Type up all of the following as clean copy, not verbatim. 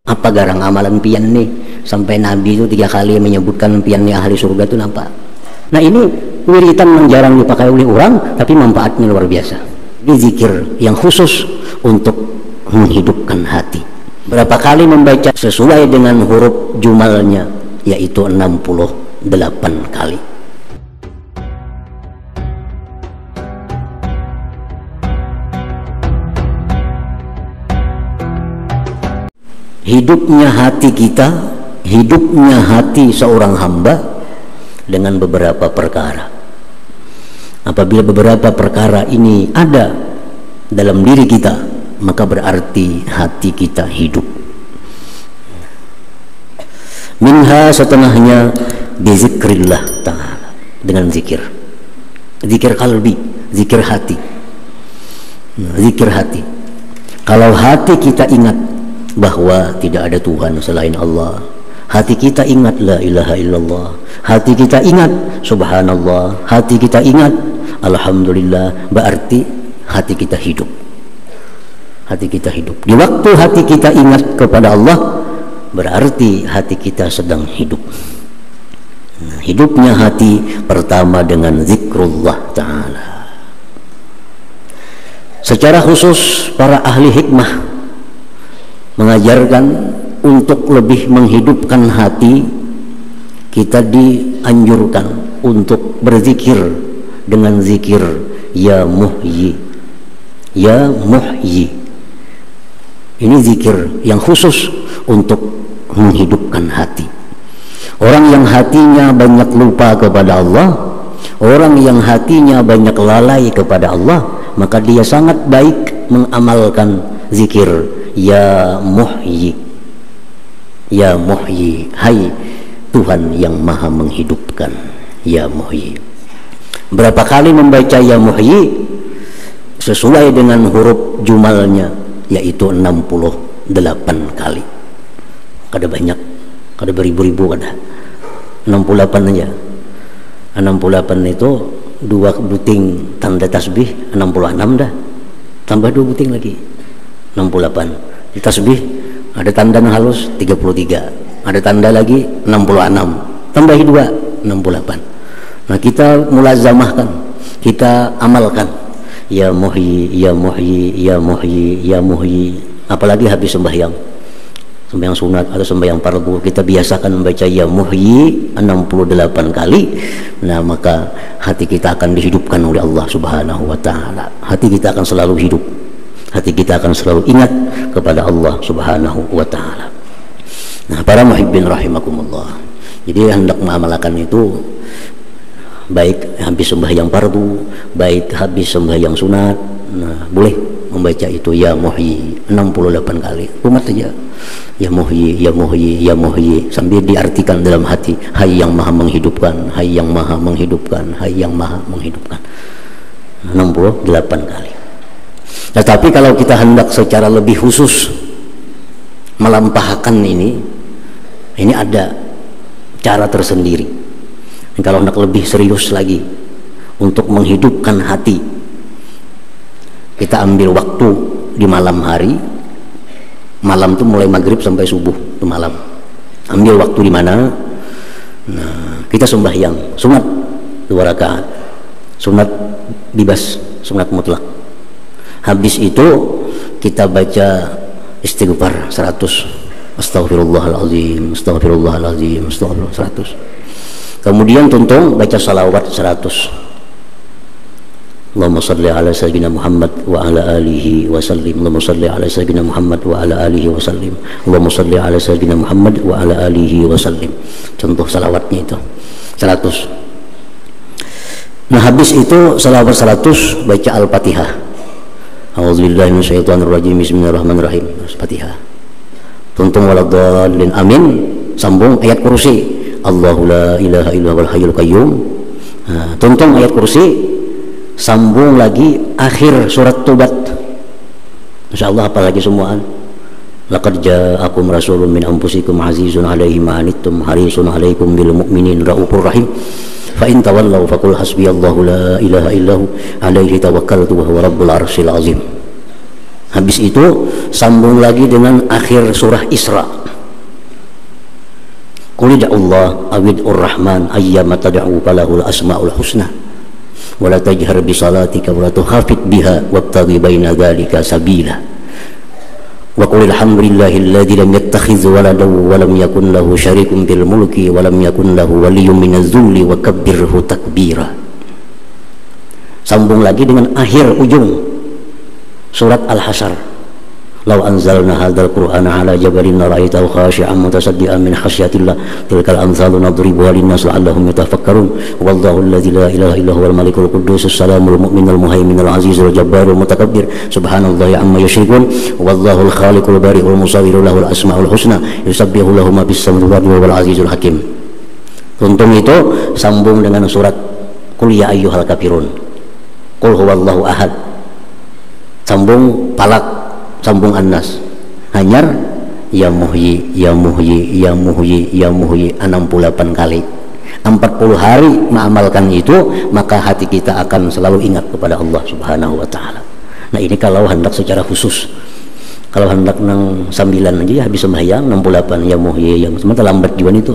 Apa garang amalan pian nih sampai Nabi itu 3 kali menyebutkan piannya ahli surga itu nampak. Nah ini wiritan yang jarang dipakai oleh orang tapi manfaatnya luar biasa. Ini zikir yang khusus untuk menghidupkan hati. Berapa kali membaca sesuai dengan huruf jumalnya, yaitu 68 kali. Hidupnya hati kita, hidupnya hati seorang hamba dengan beberapa perkara. Apabila beberapa perkara ini ada dalam diri kita, maka berarti hati kita hidup. Minha setengahnya bizikrillah ta'ala, dengan zikir. Zikir kalbi, zikir hati. Zikir hati. Kalau hati kita ingat bahwa tidak ada Tuhan selain Allah, hati kita ingat la ilaha illallah, hati kita ingat subhanallah, hati kita ingat alhamdulillah, berarti hati kita hidup. Hati kita hidup. Di waktu hati kita ingat kepada Allah, berarti hati kita sedang hidup. Nah, hidupnya hati pertama dengan zikrullah ta'ala. Secara khusus para ahli hikmah mengajarkan untuk lebih menghidupkan hati, kita dianjurkan untuk berzikir dengan zikir ya muhyi, ya muhyi. Ini zikir yang khusus untuk menghidupkan hati. Orang yang hatinya banyak lupa kepada Allah, orang yang hatinya banyak lalai kepada Allah, maka dia sangat baik mengamalkan zikir ya muhyi, ya muhyi, hai Tuhan yang maha menghidupkan, ya muhyi. Berapa kali membaca ya muhyi sesuai dengan huruf jumalnya, yaitu 68 kali. Kada banyak, kada beribu-ribu, kada 68 aja. 68 itu 2 buting tanda tasbih, 66 dah, tambah 2 buting lagi 68. Di tasbih ada tanda halus 33, ada tanda lagi 66, tambahi 2 68. Nah kita mulazamahkan, kita amalkan ya muhyi, ya muhyi, ya muhyi, ya muhyi. Apalagi habis sembahyang sunat atau sembahyang fardu, kita biasakan membaca ya muhyi 68 kali. Nah maka hati kita akan dihidupkan oleh Allah subhanahu wa ta'ala. Hati kita akan selalu hidup, hati kita akan selalu ingat kepada Allah subhanahu wa ta'ala. Nah para muhibbin rahimakumullah, jadi hendak mengamalkan itu, baik habis sembahyang fardu, baik habis sembahyang sunat, nah boleh membaca itu ya muhyi 68 kali. Umat saja ya muhyi, ya muhyi, ya muhyi, sambil diartikan dalam hati, hai yang maha menghidupkan, hai yang maha menghidupkan, hai yang maha menghidupkan, 68 kali. Tetapi kalau kita hendak secara lebih khusus melampahkan ini ada cara tersendiri. Dan kalau hendak lebih serius lagi untuk menghidupkan hati, kita ambil waktu di malam hari. Malam itu mulai maghrib sampai subuh itu malam. Ambil waktu di mana? Nah, kita sembahyang sunat 2 rakaat, sunat bebas, sunat mutlak. Habis itu kita baca istighfar 100, astaghfirullahaladzim, astaghfirullahaladzim, astaghfirullah 100. Kemudian tuntung baca salawat 100. Allahumma salli ala sayyidina Muhammad wa ala alihi wa sallim. Allahumma salli ala sayyidina Muhammad wa ala alihi wa sallim. Allahumma salli ala sayyidina Muhammad wa ala alihi wa sallim. Contoh salawatnya itu 100. Nah habis itu salawat 100 baca Al-Fatihah. A'udzubillahi minasyaitonirrajim. Bismillahirrahmanirrahim. Al-Fatihah. Tuntung waladhdallin. Amin. Sambung ayat kursi. Allahu la ilaha illa huwal hayyul qayyum. Nah, tuntung ayat kursi. Sambung lagi akhir surat Tobat. Insyaallah apalagi semuaan. Laqad ja'akum rasulun min anfusikum azizun 'alaihi ma 'anittum harisun 'alaikum bil mu'minin raufur rahim. Fa in tawallaw faqul hasbiyallahu la ilaha illahu 'alaihi tawakkaltu wa huwa rabbul arsyil azim. Habis itu sambung lagi dengan akhir surah Isra. Qul Allah awid'ur rahman ayyama tad'u falahul asmaul husna wa la tajhar bi salatika wa la tukhafit biha wabtaghi baina dzalika sabila. Wa qul alhamdulillahilladzi lam yattakhidh waladan wa lam yakun lahu syarikun fil mulki wa lam yakun lahu waliyyun minadh dhulli wa kabbirhu takbira. Sambung lagi dengan akhir ujung surat Al-Hasyr. Law anzalna hadzal qur'ana ala jabalin ra'aitahu khashi'an mutasaddian min khasyatillah tilkal amsalu nadribuha lin-nas la'allahum yatafakkarun. Wallahu alladzi la ilaha illa huwal malikul quddus salamul mu'minul muhaiminul azizul jabbarul mutakabbir subhanallahi amma yusyrikun. Wallahul khaliqul bari'ul musawwirul lahul asmaul husna yusabbihu lahu ma fis samawati wal azizul hakim. Tuntung itu sambung dengan surat Qul ya ayyuhal kafirun. Qul huwallahu ahad. Sambung Falaq, sambung An-Nas. Hanyar ya muhyi ya muhyi ya muhyi ya muhyi 68 kali. 40 hari mengamalkan itu, maka hati kita akan selalu ingat kepada Allah Subhanahu wa taala. Nah, ini kalau hendak secara khusus. Kalau hendak nang 9 aja ya habis sembahyang 68 ya muhyi yang sementara lambat juga itu.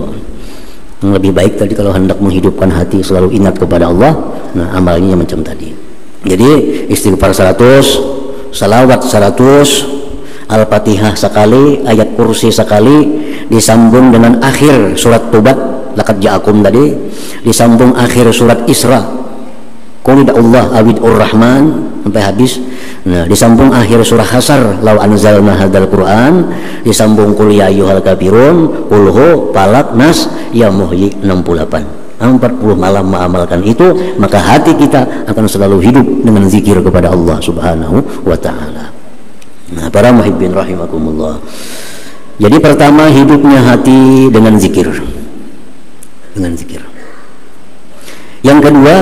Yang lebih baik tadi kalau hendak menghidupkan hati selalu ingat kepada Allah, nah amalnya macam tadi. Jadi istighfar 100, salawat 100, Al-Fatihah sekali, ayat kursi sekali, disambung dengan akhir surat Tobat laqad ja'akum tadi, disambung akhir surat Isra Qul Allah awid'ur rahman sampai habis. Nah, disambung akhir surah Hasyr law anzalna hadzal qur'an, disambung Qul ya ayyuhal kafirun, Qul hu, Falaq, Nas, ya muhyi 68. 40 malam mengamalkan itu, maka hati kita akan selalu hidup dengan zikir kepada Allah Subhanahu wa taala. Nah, para muhibbin rahimakumullah. Jadi pertama, hidupnya hati dengan zikir. Dengan zikir. Yang kedua,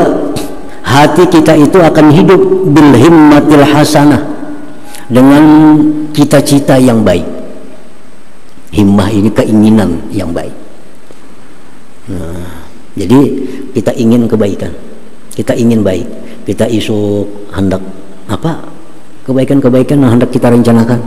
hati kita itu akan hidup bil himmatil hasanah, dengan cita-cita yang baik. Himmah ini keinginan yang baik. Nah, jadi kita ingin kebaikan, kita ingin baik, kita isuk hendak apa kebaikan-kebaikan yang hendak kita rencanakan.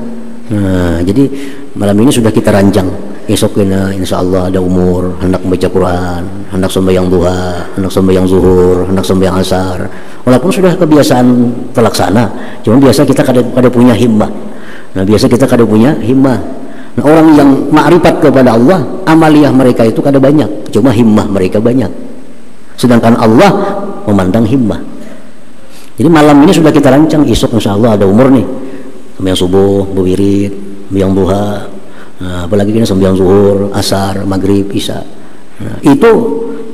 Nah, jadi malam ini sudah kita rancang, esok kena insya Allah ada umur, hendak membaca Quran, hendak sembahyang duha, hendak sembahyang zuhur, hendak sembahyang asar. Walaupun sudah kebiasaan terlaksana, cuma biasa kita kada punya himmah. Nah, biasa kita kada punya himmah. Nah, orang yang ma'rifat kepada Allah, amaliyah mereka itu kada banyak, cuma himmah mereka banyak. Sedangkan Allah memandang himmah. Jadi malam ini sudah kita rancang, esok insya Allah ada umur nih, sembahyang subuh, berwirid, sembahyang duha, nah, apalagi kita sembahyang zuhur, asar, maghrib, isya. Nah, itu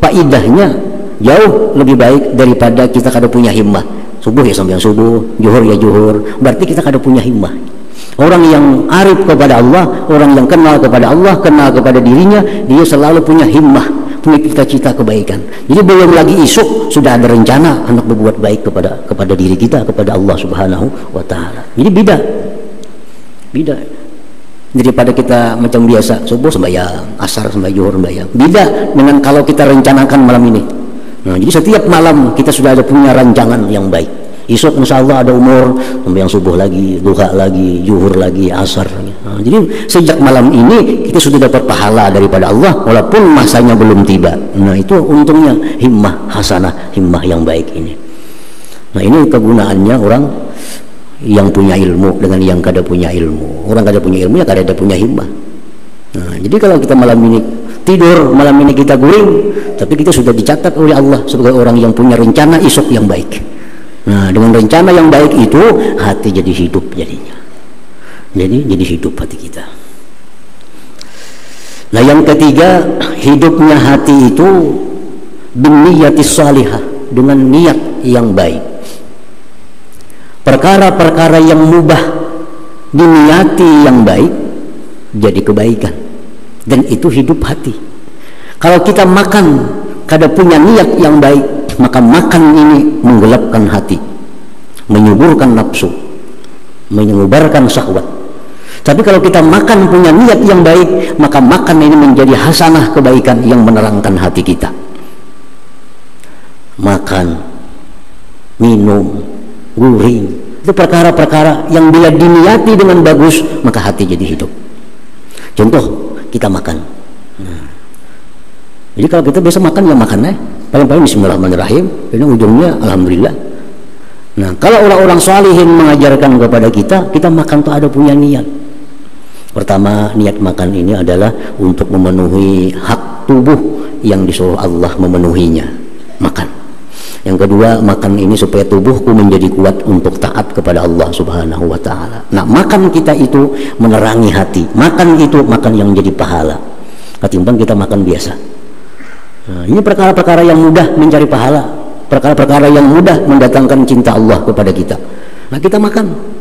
faidahnya jauh lebih baik daripada kita kada punya himmah. Subuh ya sembahyang subuh, zuhur ya zuhur, berarti kita kada punya himmah. Orang yang arif kepada Allah, orang yang kenal kepada Allah, kenal kepada dirinya, dia selalu punya himmah, punya cita-cita kebaikan. Jadi belum lagi isuk sudah ada rencana hendak berbuat baik kepada diri kita, kepada Allah Subhanahu wa taala. Jadi beda daripada kita macam biasa subuh sembahyang, asar sembahyang, zuhur sembahyang. Beda dengan kalau kita rencanakan malam ini. Nah, jadi setiap malam kita sudah ada punya rancangan yang baik. Esok insya Allah ada umur, sembahyang subuh lagi, duha lagi, zuhur lagi, asar lagi. Nah, jadi sejak malam ini kita sudah dapat pahala daripada Allah walaupun masanya belum tiba. Nah, itu untungnya himmah hasanah, himmah yang baik ini. Nah, ini kegunaannya orang yang punya ilmu dengan yang kada punya ilmu. Orang kada punya ilmu ya kada ada punya himmah. Nah, jadi kalau kita malam ini tidur, malam ini kita guring, tapi kita sudah dicatat oleh Allah sebagai orang yang punya rencana esok yang baik. Nah, dengan rencana yang baik itu hati jadi hidup jadinya. Jadi hidup hati kita. Nah, yang ketiga, hidupnya hati itu binniyatis salihah, dengan niat yang baik. Perkara-perkara yang mubah diniati yang baik jadi kebaikan, dan itu hidup hati. Kalau kita makan kada punya niat yang baik, maka makan ini menggelapkan hati, menyuburkan nafsu, menyebarkan syahwat. Tapi kalau kita makan punya niat yang baik, maka makan ini menjadi hasanah kebaikan yang menerangkan hati kita. Makan, minum, guring, Itu perkara-perkara yang bila diniati dengan bagus, maka hati jadi hidup. Contoh, kita makan. Jadi kalau kita biasa makan, ya makan paling-paling bismillahirrahmanirrahim, ini ujungnya alhamdulillah. Nah, kalau orang-orang salihin mengajarkan kepada kita makan tuh ada punya niat. Pertama, niat makan ini adalah untuk memenuhi hak tubuh yang disuruh Allah memenuhinya, makan. Yang kedua, makan ini supaya tubuhku menjadi kuat untuk taat kepada Allah Subhanahu wa ta'ala. Nah, makan kita itu menerangi hati. Makan itu makan yang jadi pahala, ketimbang kita makan biasa. Nah, ini perkara-perkara yang mudah mencari pahala, perkara-perkara yang mudah mendatangkan cinta Allah kepada kita. Nah, kita makan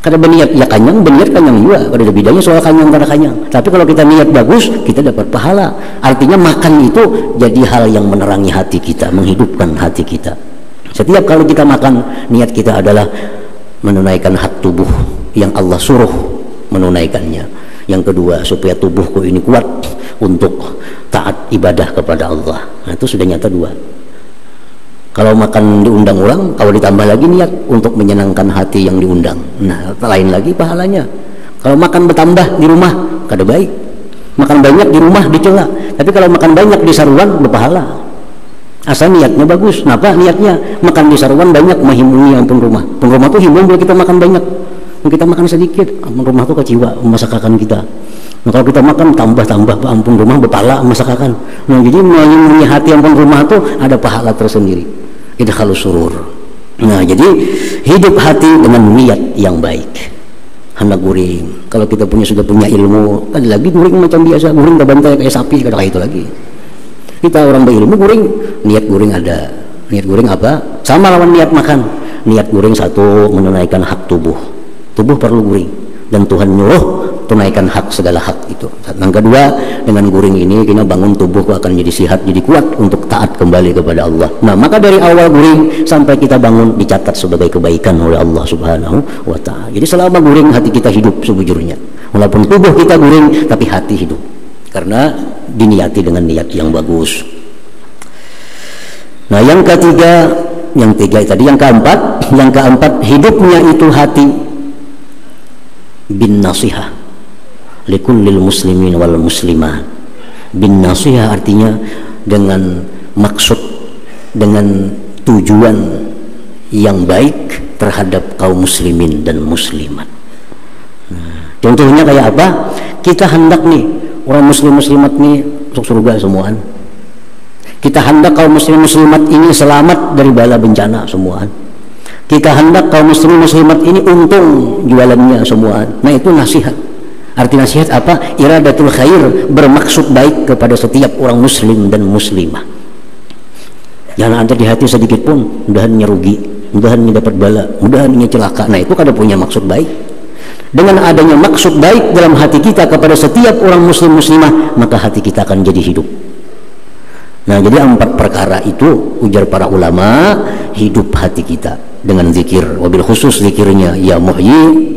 karena berniat ya kanyang, berniat kanyang juga. Ada bedanya soal kanyang karena kanyang. Tapi kalau kita niat bagus, kita dapat pahala. Artinya makan itu jadi hal yang menerangi hati kita, menghidupkan hati kita. Setiap kali kita makan, niat kita adalah menunaikan hak tubuh yang Allah suruh menunaikannya. Yang kedua, supaya tubuhku ini kuat untuk taat ibadah kepada Allah. Nah, itu sudah nyata dua. Kalau makan diundang orang, kalau ditambah lagi niat untuk menyenangkan hati yang diundang, nah lain lagi pahalanya. Kalau makan bertambah di rumah, kada baik. Makan banyak di rumah dicela. Tapi kalau makan banyak di saruan, berpahala. Asal niatnya bagus. Kenapa niatnya? Makan di saruan banyak menghimuni yang pun rumah. Pengrumah tuh himbau bila kita makan banyak. Kita makan sedikit, rumah tuh kecewa masakan kita. Nah, kalau kita makan tambah-tambah, ampun rumah berpahala masakan. Nah, jadi menghimuni hati ampun rumah tuh ada pahala tersendiri. Idkhalus surur. Nah, jadi hidup hati dengan niat yang baik. Hendak guring. Kalau kita sudah punya ilmu, kan lagi guring macam biasa, guring tak bantai kayak sapi, kada kayak itu lagi. Kita orang berilmu guring, niat guring ada. Niat guring apa? Sama lawan niat makan. Niat guring satu, menunaikan hak tubuh. Tubuh perlu guring, dan Tuhan nyuruh tunaikan hak segala hak itu. Yang kedua, dengan guring ini kita bangun tubuhku akan jadi sehat, jadi kuat untuk taat kembali kepada Allah. Nah, maka dari awal guring sampai kita bangun dicatat sebagai kebaikan oleh Allah Subhanahu wa ta'ala. Jadi selama guring hati kita hidup sebujurnya. Walaupun tubuh kita guring tapi hati hidup. Karena diniati dengan niat yang bagus. Nah, yang ketiga, yang keempat hidupnya itu hati bin nasihah likullil muslimin wal muslimat. Bin nasihah artinya dengan maksud, dengan tujuan yang baik terhadap kaum muslimin dan muslimat. Nah, contohnya kayak apa? Kita hendak nih orang muslim muslimat nih masuk surga semuaan. Kita hendak kaum muslim muslimat ini selamat dari bala bencana semuaan. Kita hendak kaum muslim muslimat ini untung jualannya semua. Nah, itu nasihat. Arti nasihat apa? Iradatul khair, bermaksud baik kepada setiap orang muslim dan muslimah. Jangan ada di hati sedikit pun mudahannya rugi, mudahannya dapat bala, mudahannya celaka. Nah, itu kada punya maksud baik. Dengan adanya maksud baik dalam hati kita kepada setiap orang muslim muslimah, maka hati kita akan jadi hidup. Nah, jadi 4 perkara itu ujar para ulama, hidup hati kita dengan zikir, wabil khusus zikirnya ya muhyi,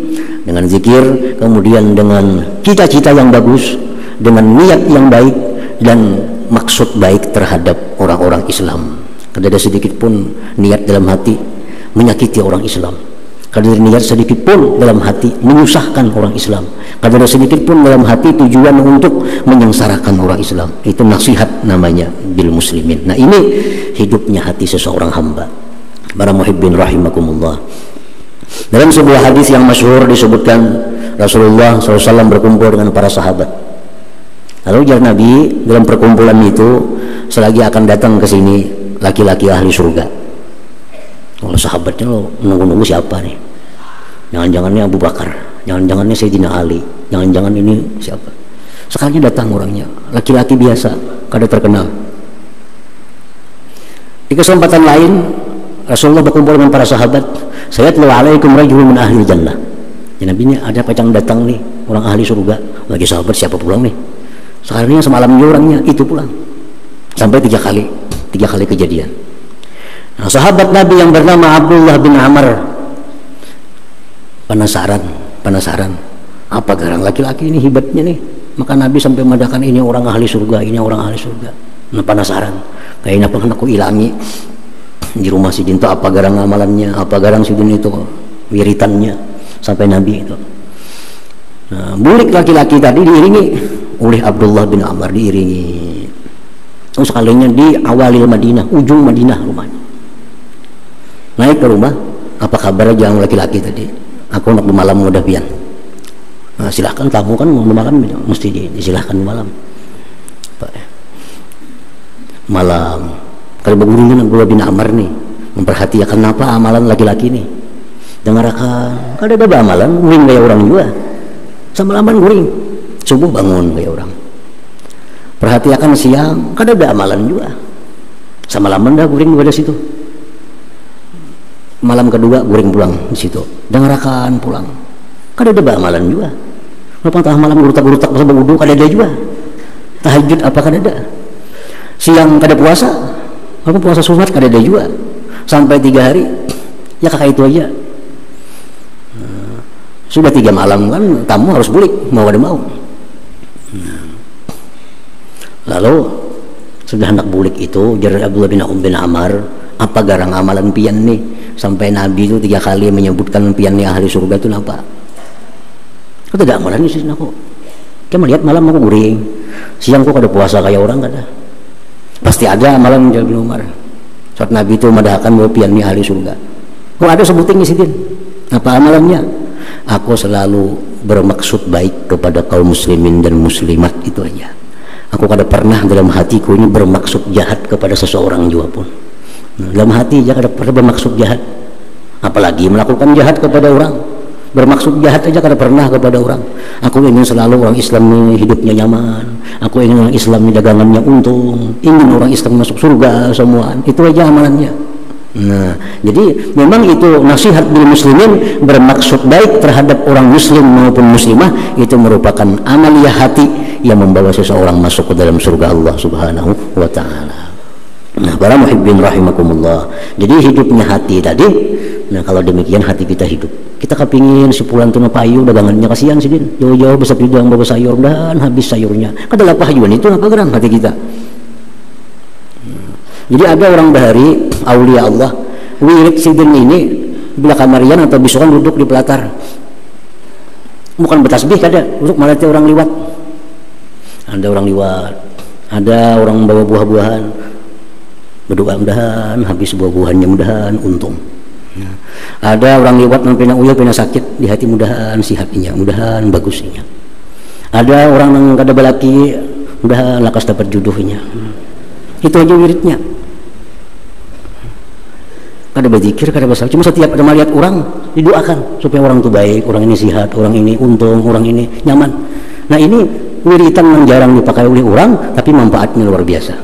dengan zikir, kemudian dengan cita-cita yang bagus, dengan niat yang baik dan maksud baik terhadap orang-orang Islam. Kada ada sedikit pun niat dalam hati menyakiti orang Islam. Kada ada niat sedikit pun dalam hati menyusahkan orang Islam. Kada ada sedikit pun dalam hati tujuan untuk menyengsarakan orang Islam. Itu nasihat namanya bil muslimin. Nah, ini hidupnya hati seseorang hamba. Para muhibbin rahimakumullah. Dalam sebuah hadis yang masyhur disebutkan Rasulullah SAW berkumpul dengan para sahabat. Lalu ujar Nabi dalam perkumpulan itu, selagi akan datang ke sini laki-laki ahli surga. Kalau sahabatnya menunggu-nunggu siapa nih? Jangan-jangannya Abu Bakar, jangan-jangannya Sayyidina Ali, jangan-jangan ini siapa? Sekali datang orangnya, laki-laki biasa, kada terkenal. Di kesempatan lain Rasulullah berkumpul dengan para sahabat, sayatlu alaikum rajulun min ahli jannah. Ya, Nabi ini ada pacang datang nih orang ahli surga. Lagi sahabat siapa pulang nih? Sekarang ini semalamnya orangnya itu pulang. Sampai 3 kali kejadian. Nah, sahabat Nabi yang bernama Abdullah bin Amr penasaran apa garang laki-laki ini hebatnya nih, maka Nabi sampai mengatakan ini orang ahli surga, ini orang ahli surga. Nah, penasaran kayaknya pengen aku ilangi di rumah si Jinto, apa garang amalannya, apa garang si Jinto itu. wiritannya sampai Nabi itu. Nah, bulik laki-laki tadi diiringi oleh Abdullah bin Amr, diiringi. Sekalinya di awalil Madinah, ujung Madinah rumahnya. Naik ke rumah, apa kabar aja laki-laki tadi? Aku nak malam udah pian. Nah, silahkan tamu kan mau malam mesti disilahkan malam. Malam. Kalau begini Abdullah bin Amr nih memperhatikan apa amalan laki-laki nih. Dengarkan, kada ada amalan, guring kayak orang juga. Semalaman guring, subuh bangun kayak orang. Perhatikan siang, kada ada amalan juga. Semalaman dah guring pada situ. Malam kedua guring pulang di situ. Dengarkan pulang, kada ada amalan juga. Lepas tengah malam gerutak-gerutak masa berwudu kada ada juga. Tahajud apa kada ada. Siang kada puasa, apa puasa sunat kada ada juga. Sampai 3 hari, ya kakak itu aja. Sudah 3 malam kan tamu harus bulik mau ada mau. Lalu sudah hendak bulik itu jarak Abdullah bin Amr, apa garang amalan pian nih sampai Nabi itu 3 kali menyebutkan pian nih ahli surga itu apa? Kata tidak amalan sih aku. Kamu lihat malam aku guring, siang kok ada puasa kayak orang kada. Pasti ada amalan Abdullah bin Umar. Saat Nabi itu madahkan bahwa pian nih ahli surga. Kok ada sebutin ngisitin? Apa amalannya? Aku selalu bermaksud baik kepada kaum muslimin dan muslimat, itu aja. Aku kada pernah dalam hatiku ini bermaksud jahat kepada seseorang juga pun. Dalam hati aja kada pernah bermaksud jahat, apalagi melakukan jahat kepada orang. Bermaksud jahat aja kada pernah kepada orang. Aku ingin selalu orang Islam ini hidupnya nyaman. Aku ingin orang Islam ini dagangannya untung. Ingin orang Islam masuk surga semua. Itu aja amalannya. Nah, jadi memang itu nasihat bil muslimin, bermaksud baik terhadap orang muslim maupun muslimah, itu merupakan amaliyah hati yang membawa seseorang masuk ke dalam surga Allah Subhanahu wa taala. Nah, para muhibbin rahimakumullah. Jadi hidupnya hati tadi. Nah, kalau demikian hati kita hidup. Kita kepingin si pulang tuna payu dagangannya kasihan sih din. Jauh-jauh besar bidang bawa sayur dan habis sayurnya. Kadalah pahayuan itu apa geran hati kita. Jadi ada orang bahari aulia Allah wirid sidin ini bila kamarian atau bisukan duduk di pelatar, bukan bertasbih kada, duduk malati orang liwat. Ada orang liwat, ada orang bawa buah-buahan, berdoa mudahan habis buah-buahannya, mudahan untung. Ada orang liwat pina uyah pina sakit di hati, mudahan si hatinya, mudahan bagusnya. Ada orang yang kada balaki, mudahan lakas dapat jodohnya. Itu aja wiridnya. Kada berzikir, kada bersalat, cuma setiap ada melihat orang didoakan supaya orang itu baik, orang ini sehat, orang ini untung, orang ini nyaman. Nah, ini wiritan yang jarang dipakai oleh orang, tapi manfaatnya luar biasa.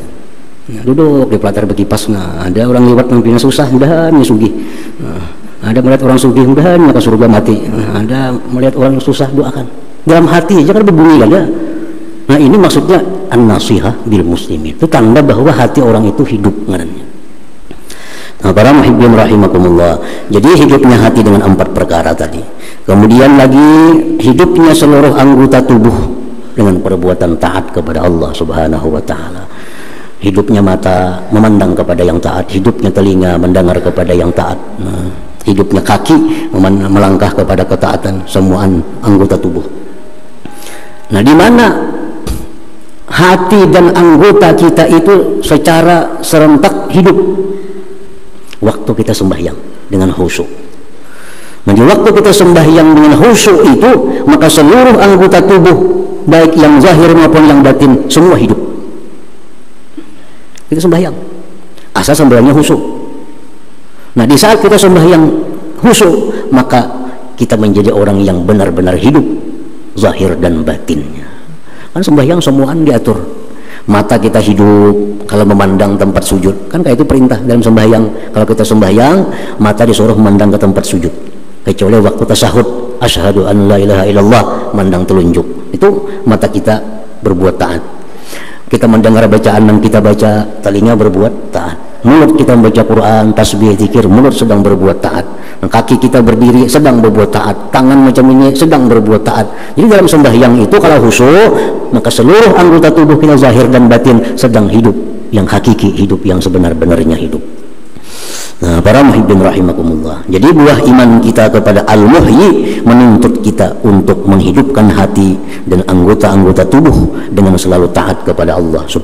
Nah, duduk di pelatar berkipas, nah ada orang lewat yang punya susah, mudahan ya sugih. Nah, ada melihat orang sugih, mudahan ya ke surga mati. Nah, ada melihat orang susah, doakan. Dalam hati aja kan berbunyi kan ya. Nah, ini maksudnya an-nasihah bil muslimin. Itu tanda bahwa hati orang itu hidup ngarannya. Nah, para muhibbin rahimakumullah. Jadi hidupnya hati dengan 4 perkara tadi. Kemudian lagi hidupnya seluruh anggota tubuh dengan perbuatan taat kepada Allah Subhanahu wa taala. Hidupnya mata memandang kepada yang taat, hidupnya telinga mendengar kepada yang taat. Nah, hidupnya kaki melangkah kepada ketaatan, semua anggota tubuh. Nah, di mana hati dan anggota kita itu secara serentak hidup? Waktu kita sembahyang dengan khusyuk. Jadi waktu kita sembahyang dengan khusyuk itu, maka seluruh anggota tubuh baik yang zahir maupun yang batin semua hidup. Kita sembahyang asal sembahyangnya khusyuk. Nah, di saat kita sembahyang khusyuk, maka kita menjadi orang yang benar-benar hidup zahir dan batinnya. Kan sembahyang semuaan diatur. Mata kita hidup kalau memandang tempat sujud, kan kayak itu perintah dalam sembahyang. Kalau kita sembahyang, mata disuruh memandang ke tempat sujud, kecuali waktu tasyahud, asyhadu an la ilaha illallah, mandang telunjuk, itu mata kita berbuat taat. Kita mendengar bacaan yang kita baca, telinga berbuat taat. Mulut kita membaca Quran, tasbih, zikir, mulut sedang berbuat taat. Kaki kita berdiri sedang berbuat taat. Tangan macam ini sedang berbuat taat. Jadi dalam sembahyang itu kalau khusyuk, maka seluruh anggota tubuh kita zahir dan batin sedang hidup yang hakiki, hidup yang sebenar-benarnya hidup. Nah, para muhibbin rahimakumullah. Jadi buah iman kita kepada Al-Muhyi menuntut kita untuk menghidupkan hati dan anggota-anggota tubuh dengan selalu taat kepada Allah Subhanahu